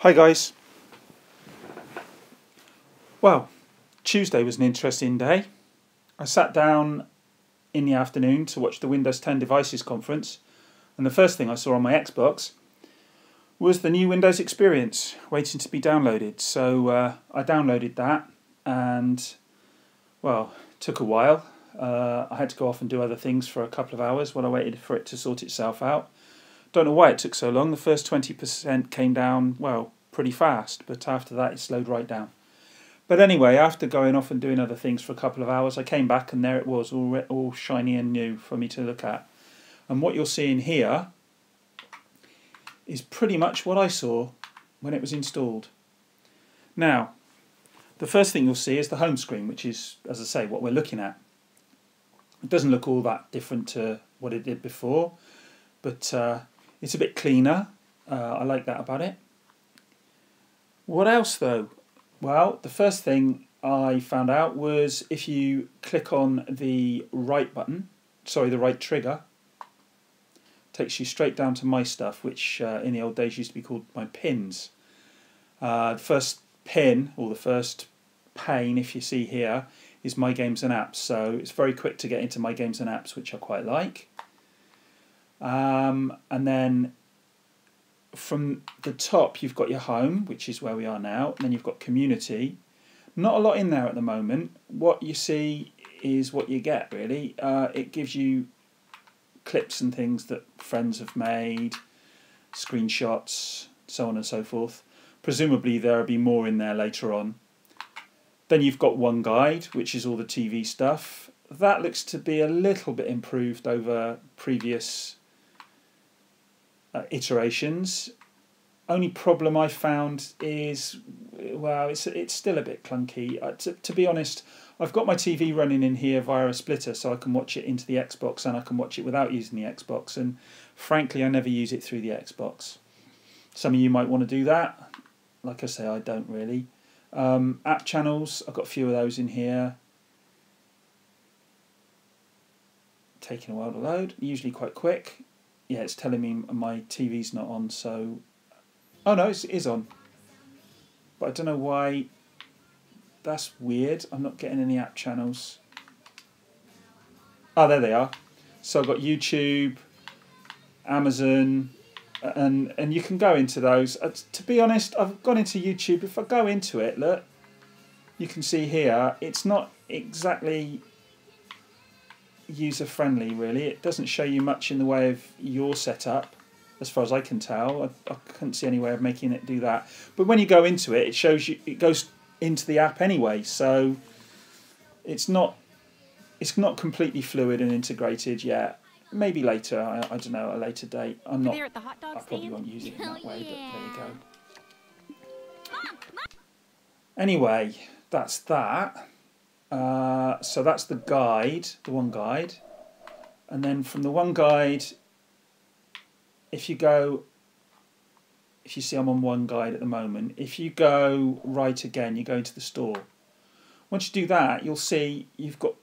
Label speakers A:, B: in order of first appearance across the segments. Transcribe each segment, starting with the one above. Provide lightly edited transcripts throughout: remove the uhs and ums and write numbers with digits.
A: Hi guys. Well, Tuesday was an interesting day. I sat down in the afternoon to watch the Windows 10 Devices conference, and the first thing I saw on my Xbox was the new Windows Experience waiting to be downloaded. So I downloaded that, and well, it took a while. I had to go off and do other things for a couple of hours while I waited for it to sort itself out. Don't know why it took so long. The first 20% came down, well, pretty fast, but after that it slowed right down. But anyway, after going off and doing other things for a couple of hours, I came back and there it was, all shiny and new for me to look at. And what you're seeing here is pretty much what I saw when it was installed. Now, the first thing you'll see is the home screen, which is, as I say, what we're looking at. It doesn't look all that different to what it did before, but it's a bit cleaner. I like that about it. What else though? Well, the first thing I found out was if you click on the right button, the right trigger, it takes you straight down to my stuff, which in the old days used to be called my pins. The first pin, or the first pane, if you see here, is My Games and Apps. So it's very quick to get into My Games and Apps, which I quite like. And then from the top you've got your home, which is where we are now, and then you've got community. Not a lot in there at the moment. What you see is what you get, really. It gives you clips and things that friends have made, screenshots, so on and so forth. Presumably there'll be more in there later on. Then you've got One Guide, which is all the TV stuff. That looks to be a little bit improved over previous iterations. Only problem I found is, well, it's still a bit clunky. To be honest, I've got my TV running in here via a splitter, so I can watch it into the Xbox and I can watch it without using the Xbox, and frankly I never use it through the Xbox. Some of you might want to do that. Like I say, I don't really. App channels, I've got a few of those in here. Taking a while to load, usually quite quick. Yeah, it's telling me my TV's not on, so... Oh no, it is on. But I don't know why. That's weird. I'm not getting any app channels. Oh, there they are. So I've got YouTube, Amazon, and you can go into those. To be honest, I've gone into YouTube. If I go into it, look, you can see here, it's not exactly user-friendly, really. It doesn't show you much in the way of your setup, as far as I can tell. I couldn't see any way of making it do that. But when you go into it, it shows you, it goes into the app anyway, so it's not completely fluid and integrated yet. Maybe later, I don't know, a later date. I probably won't use it in that way, but there you go. Anyway, that's that. So that's the guide, the One Guide, and then from the One Guide, if you see I'm on One Guide at the moment, if you go right again, you go into the store. Once you do that, you'll see you've got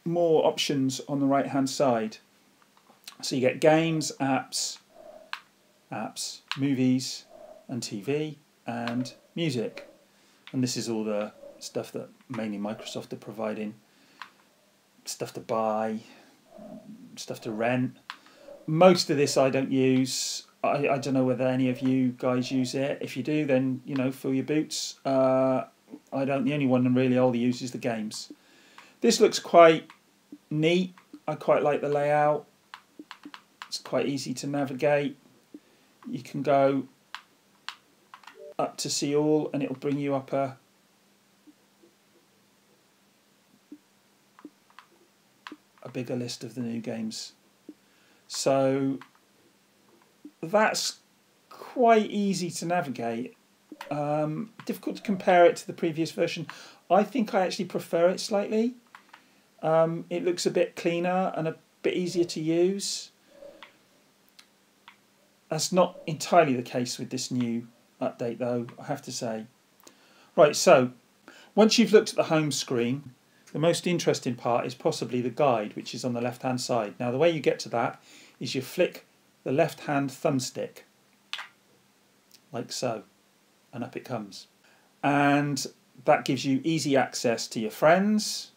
A: more options on the right hand side. So you get games, apps, movies and TV, and music. And this is all the stuff that mainly Microsoft are providing. Stuff to buy, stuff to rent. Most of this I don't use. I don't know whether any of you guys use it. If you do, then, you know, fill your boots. I don't. The only one really I'll use is the games. This looks quite neat. I quite like the layout. It's quite easy to navigate. You can go up to see all and it'll bring you up a bigger list of the new games. So that's quite easy to navigate. Difficult to compare it to the previous version. I think I actually prefer it slightly. It looks a bit cleaner and a bit easier to use. That's not entirely the case with this new update though, I have to say. Right, so once you've looked at the home screen, the most interesting part is possibly the guide, which is on the left hand side. Now the way you get to that is you flick the left hand thumbstick, like so. and up it comes. And that gives you easy access to your friends,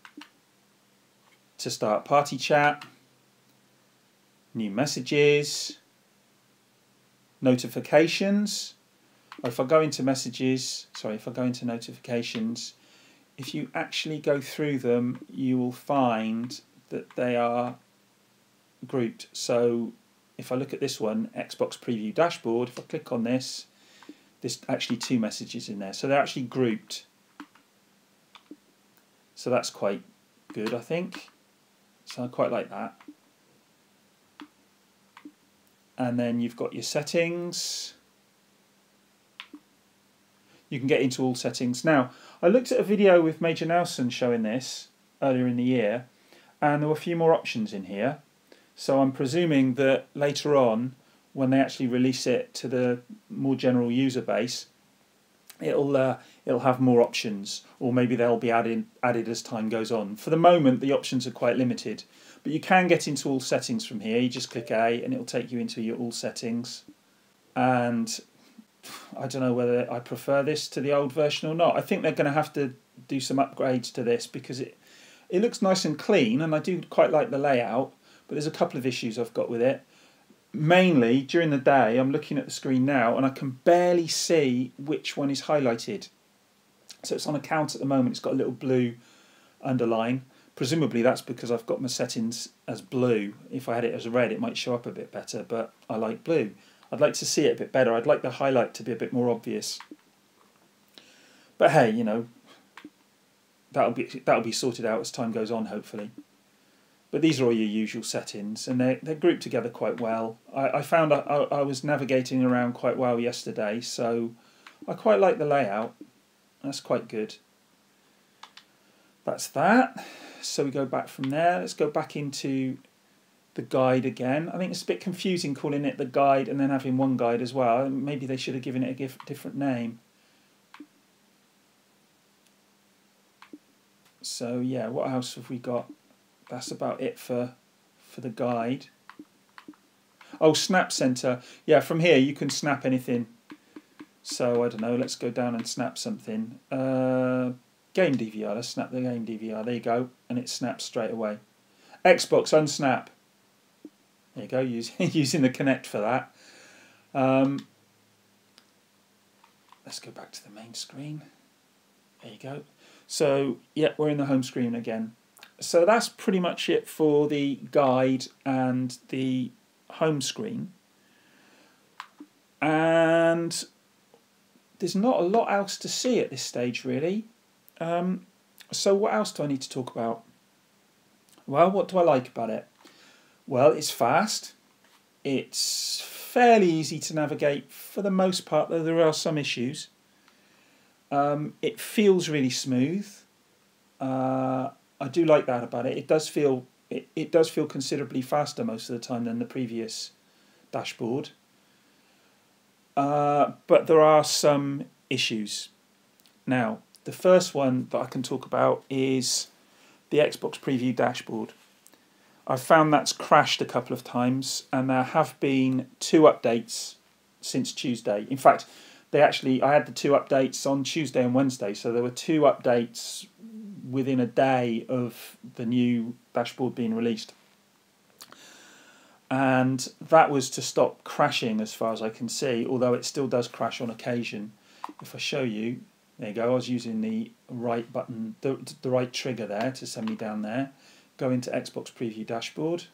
A: to start party chat, new messages, notifications. If I go into notifications, if you actually go through them, you will find that they are grouped. So if I look at this one, Xbox Preview Dashboard, if I click on this, there's actually 2 messages in there. So they're actually grouped. So that's quite good, I think. So I quite like that. And then you've got your settings. You can get into all settings. Now, I looked at a video with Major Nelson showing this earlier in the year, and there were a few more options in here. So I'm presuming that later on, when they actually release it to the more general user base, it'll have more options, or maybe they'll be added as time goes on. For the moment, the options are quite limited, but you can get into all settings from here. You just click A, and it'll take you into your all settings. And I don't know whether I prefer this to the old version or not. I think they're going to have to do some upgrades to this because it looks nice and clean, and I do quite like the layout, but there's a couple of issues I've got with it. Mainly, during the day, I'm looking at the screen now, and I can barely see which one is highlighted. So it's on a count at the moment. It's got a little blue underline. Presumably that's because I've got my settings as blue. If I had it as red, it might show up a bit better, but I like blue. I'd like to see it a bit better. I'd like the highlight to be a bit more obvious. But hey, you know, that'll be sorted out as time goes on, hopefully. But these are all your usual settings, and they're grouped together quite well. I found I was navigating around quite well yesterday, so I quite like the layout. That's quite good. That's that. So we go back from there. Let's go back into the guide again. I think it's a bit confusing calling it the guide and then having one guide as well. Maybe they should have given it a different name. So yeah, what else have we got? That's about it for the guide. Oh, Snap Center. Yeah, from here you can snap anything. So I don't know, let's go down and snap something. Game DVR, let's snap the game DVR. There you go, and it snaps straight away. Xbox, unsnap. There you go, using the Kinect for that. Let's go back to the main screen. There you go. So, yeah, we're in the home screen again. So that's pretty much it for the guide and the home screen. And there's not a lot else to see at this stage, really. So what else do I need to talk about? Well, what do I like about it? Well, it's fast. It's fairly easy to navigate for the most part, though there are some issues. It feels really smooth. I do like that about it. It does feel considerably faster most of the time than the previous dashboard. But there are some issues. Now, the first one that I can talk about is the Xbox Preview Dashboard. I've found that's crashed a couple of times, and there have been 2 updates since Tuesday. In fact, I had the 2 updates on Tuesday and Wednesday, so there were 2 updates within a day of the new dashboard being released. And that was to stop crashing as far as I can see, although it still does crash on occasion. If I show you, there you go, I was using the right button, the right trigger there to send me down there. Go into Xbox Preview Dashboard.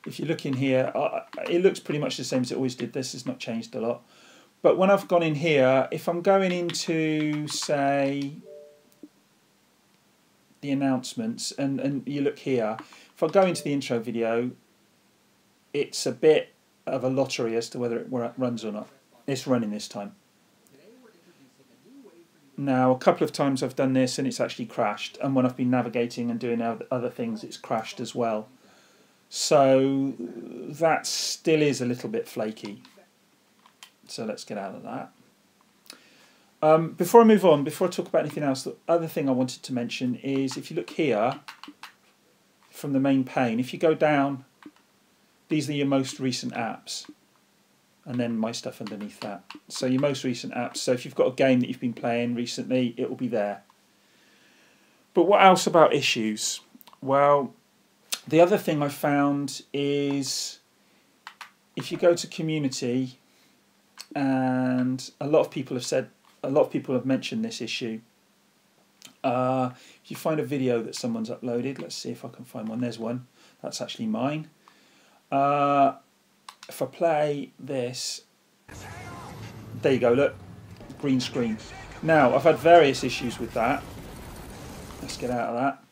A: If you look in here, it looks pretty much the same as it always did. This has not changed a lot. But when I've gone in here, if I'm going into, say, the announcements, and you look here, if I go into the intro video, it's a bit of a lottery as to whether it runs or not. It's running this time. Now, a couple of times I've done this and it's actually crashed, and when I've been navigating and doing other things, it's crashed as well. So that still is a little bit flaky. So let's get out of that. Before I move on, before I talk about anything else, the other thing I wanted to mention is if you look here from the main pane, if you go down these are your most recent apps, and then my stuff underneath that. So your most recent apps. So if you've got a game that you've been playing recently, it will be there. But what else about issues? Well, the other thing I found is if you go to community, and a lot of people have mentioned this issue. If you find a video that someone's uploaded, let's see if I can find one. There's one. That's actually mine. If I play this, there you go, look, green screen. Now, I've had various issues with that. Let's get out of that.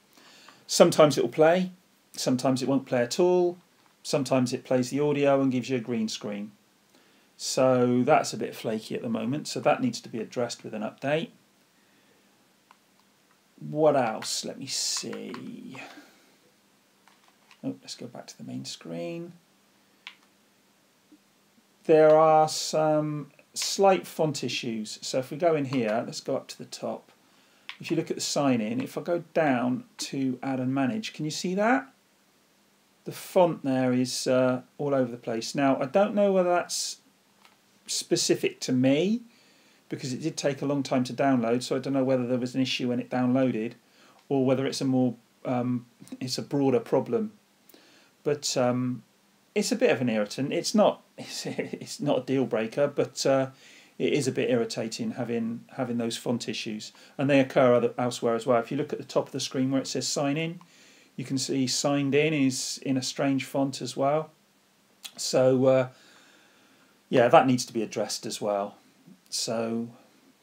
A: Sometimes it will play, sometimes it won't play at all, sometimes it plays the audio and gives you a green screen. So that's a bit flaky at the moment, so that needs to be addressed with an update. What else? Let me see. Oh, let's go back to the main screen. There are some slight font issues. So if we go in here, let's go up to the top. If you look at the sign in, if I go down to add and manage, can you see that? The font there is all over the place. Now, I don't know whether that's specific to me, because it did take a long time to download, so I don't know whether there was an issue when it downloaded, or whether it's a more it's a broader problem. But it's a bit of an irritant. It's not a deal breaker, but it is a bit irritating having those font issues, and they occur elsewhere as well. If you look at the top of the screen where it says sign in, you can see signed in is in a strange font as well. So yeah, that needs to be addressed as well. So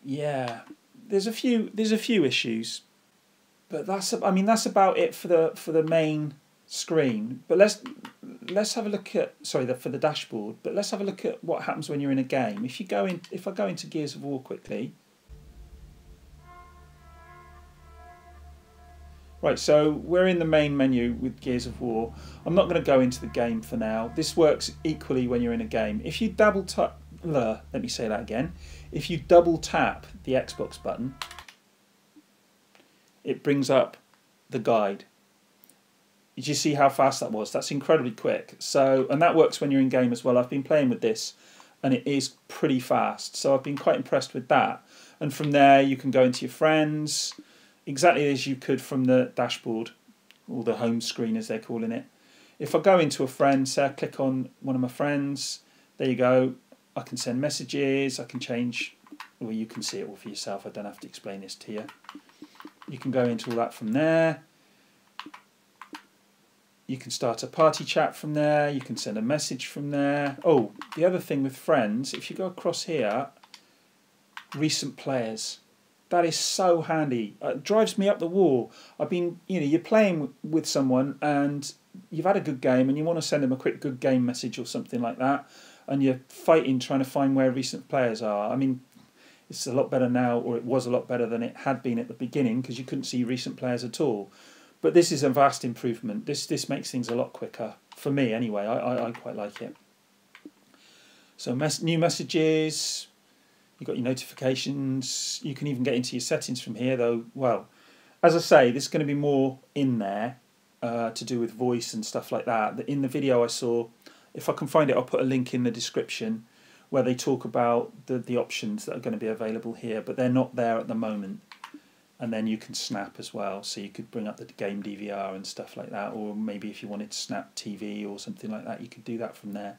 A: yeah, there's a few issues, but that's about it for the main screen. But let's have a look at for the dashboard. But let's have a look at what happens when you're in a game. If I go into Gears of War quickly. Right, so we're in the main menu with Gears of War. I'm not going to go into the game for now. This works equally when you're in a game. If you double tap, let me say that again. If you double tap the Xbox button, it brings up the guide. Did you see how fast that was? That's incredibly quick. So, and that works when you're in game as well. I've been playing with this, and it is pretty fast. So I've been quite impressed with that. And from there, you can go into your friends, exactly as you could from the dashboard, or the home screen as they're calling it. If I go into a friend, say I click on one of my friends, there you go. I can send messages, I can change, well, you can see it all for yourself. I don't have to explain this to you. You can go into all that from there. You can start a party chat from there. You can send a message from there. Oh, the other thing with friends, if you go across here, recent players. That is so handy. It drives me up the wall. I've been, you're playing with someone and you've had a good game and you want to send them a quick good game message or something like that, and you're fighting trying to find where recent players are. I mean, it's a lot better now, or it was a lot better than it had been at the beginning, because you couldn't see recent players at all. But this is a vast improvement. This makes things a lot quicker, for me anyway. I quite like it. So new messages. You've got your notifications. You can even get into your settings from here, though. Well, as I say, there's going to be more in there to do with voice and stuff like that. In the video I saw, if I can find it, I'll put a link in the description where they talk about the options that are going to be available here, but they're not there at the moment. And then you can snap as well, so you could bring up the game DVR and stuff like that, or maybe if you wanted to snap TV or something like that, you could do that from there.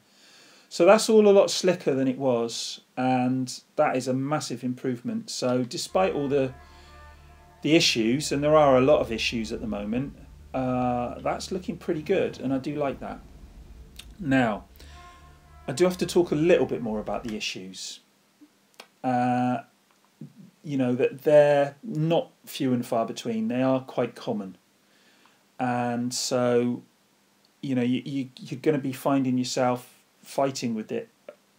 A: So that's all a lot slicker than it was, and that is a massive improvement. So despite all the issues, and there are a lot of issues at the moment, that's looking pretty good, and I do like that. Now, I do have to talk a little bit more about the issues. That they're not few and far between. They are quite common, and so you're going to be finding yourself fighting with it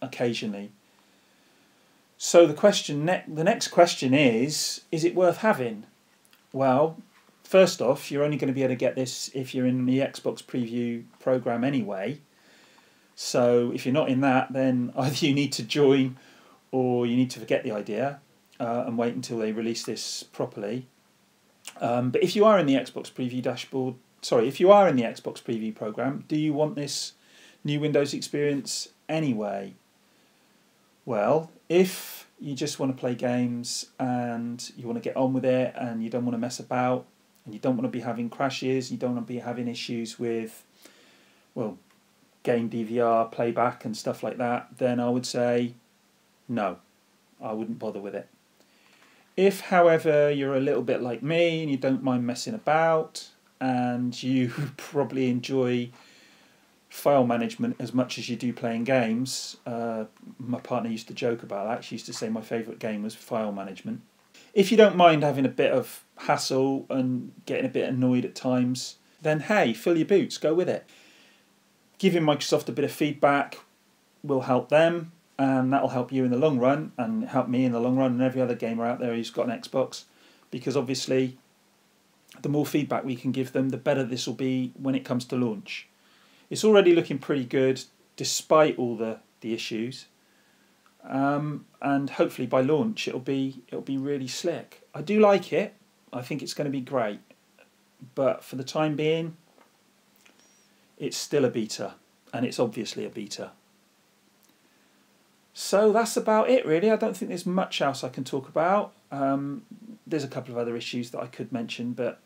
A: occasionally. So the next question is it worth having? Well, first off, you're only going to be able to get this if you're in the Xbox preview program anyway. So if you're not in that, then either you need to join or you need to forget the idea and wait until they release this properly. But if you are in the Xbox preview if you are in the Xbox preview program, do you want this new Windows experience anyway? Well, if you just want to play games and you want to get on with it and you don't want to mess about and you don't want to be having crashes, you don't want to be having issues with, well, game DVR, playback and stuff like that, then I would say no, I wouldn't bother with it. If, however, you're a little bit like me and you don't mind messing about and you probably enjoy file management as much as you do playing games, my partner used to joke about that. She used to say my favourite game was file management. If you don't mind having a bit of hassle and getting a bit annoyed at times, then hey, fill your boots, go with it. Giving Microsoft a bit of feedback will help them, and that'll help you in the long run and help me in the long run and every other gamer out there who's got an Xbox, because obviously the more feedback we can give them, the better this will be when it comes to launch. It's already looking pretty good despite all the issues, and hopefully by launch it'll be really slick. I do like it. I think it's going to be great, but for the time being it's still a beta, and it's obviously a beta. So that's about it really. I don't think there's much else I can talk about. There's a couple of other issues that I could mention, but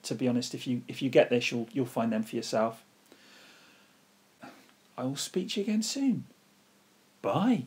A: to be honest, if you get this, you'll find them for yourself. I will speak to you again soon. Bye.